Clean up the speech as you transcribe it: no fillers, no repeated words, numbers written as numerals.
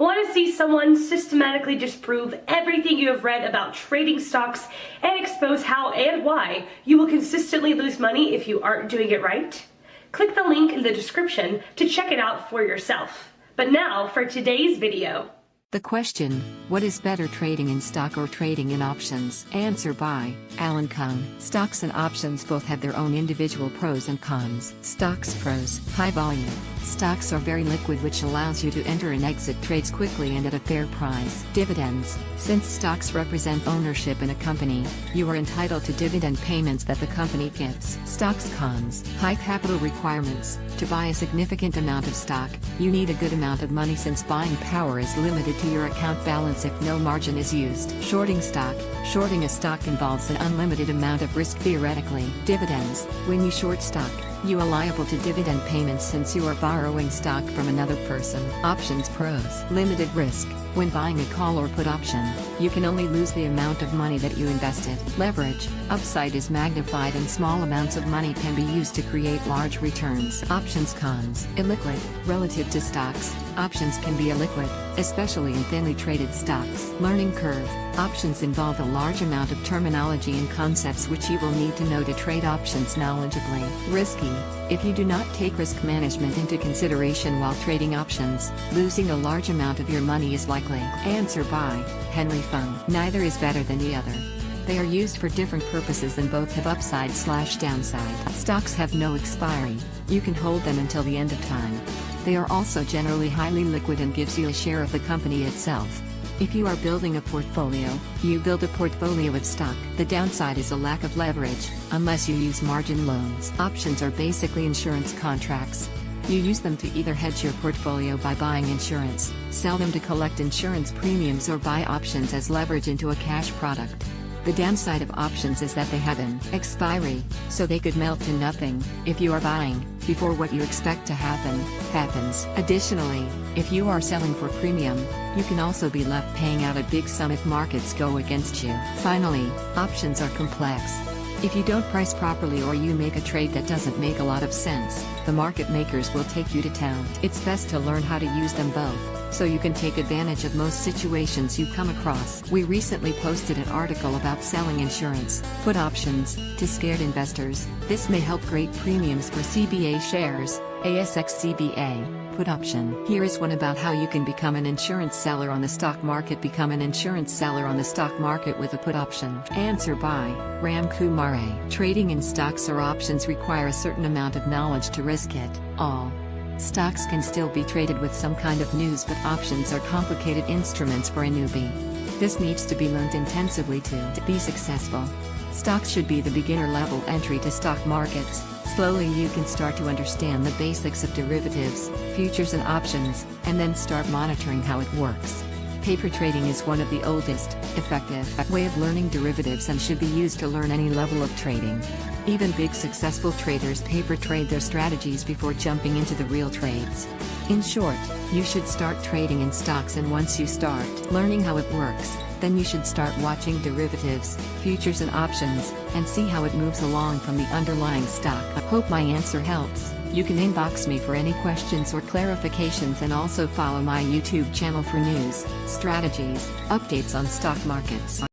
Want to see someone systematically disprove everything you have read about trading stocks and expose how and why you will consistently lose money if you aren't doing it right? Click the link in the description to check it out for yourself. But now for today's video. The question, what is better, trading in stock or trading in options? Answer by Alan Kung. Stocks and options both have their own individual pros and cons. Stocks pros: high volume. Stocks are very liquid, which allows you to enter and exit trades quickly and at a fair price. Dividends: since stocks represent ownership in a company, you are entitled to dividend payments that the company gives. Stocks cons: high capital requirements. To buy a significant amount of stock, you need a good amount of money, since buying power is limited to your account balance if no margin is used. Shorting stock: shorting a stock involves an unlimited amount of risk theoretically. Dividends: when you short stock, you are liable to dividend payments since you are borrowing stock from another person. Options pros: limited risk. When buying a call or put option, you can only lose the amount of money that you invested. Leverage: upside is magnified and small amounts of money can be used to create large returns. Options cons: illiquid. Relative to stocks, options can be illiquid, especially in thinly traded stocks. Learning curve: options involve a large amount of terminology and concepts which you will need to know to trade options knowledgeably. Risky: if you do not take risk management into consideration while trading options, losing a large amount of your money is likely. Answer by Henry Fung. Neither is better than the other. They are used for different purposes and both have upside/downside. Stocks have no expiry. You can hold them until the end of time. They are also generally highly liquid and gives you a share of the company itself. If you are building a portfolio, you build a portfolio of stock. The downside is a lack of leverage, unless you use margin loans. Options are basically insurance contracts. You use them to either hedge your portfolio by buying insurance, sell them to collect insurance premiums, or buy options as leverage into a cash product. The downside of options is that they have an expiry, so they could melt to nothing if you are buying before what you expect to happen happens. Additionally, if you are selling for premium, you can also be left paying out a big sum if markets go against you. Finally, options are complex. If you don't price properly or you make a trade that doesn't make a lot of sense, the market makers will take you to town. It's best to learn how to use them both, so you can take advantage of most situations you come across. We recently posted an article about selling insurance, put options, to scared investors. This may help create premiums for CBA shares, ASX CBA. Put option. Here is one about how you can become an insurance seller on the stock market. Become an insurance seller on the stock market with a put option. Answer by Ram Kumare. Trading in stocks or options require a certain amount of knowledge to risk it all. Stocks can still be traded with some kind of news, but options are complicated instruments for a newbie. This needs to be learned intensively to be successful. Stocks should be the beginner level entry to stock markets. Slowly you can start to understand the basics of derivatives, futures and options, and then start monitoring how it works. Paper trading is one of the oldest, effective way of learning derivatives and should be used to learn any level of trading. Even big successful traders paper trade their strategies before jumping into the real trades. In short, you should start trading in stocks, and once you start learning how it works, then you should start watching derivatives, futures and options, and see how it moves along from the underlying stock. I hope my answer helps. You can inbox me for any questions or clarifications, and also follow my YouTube channel for news, strategies, updates on stock markets.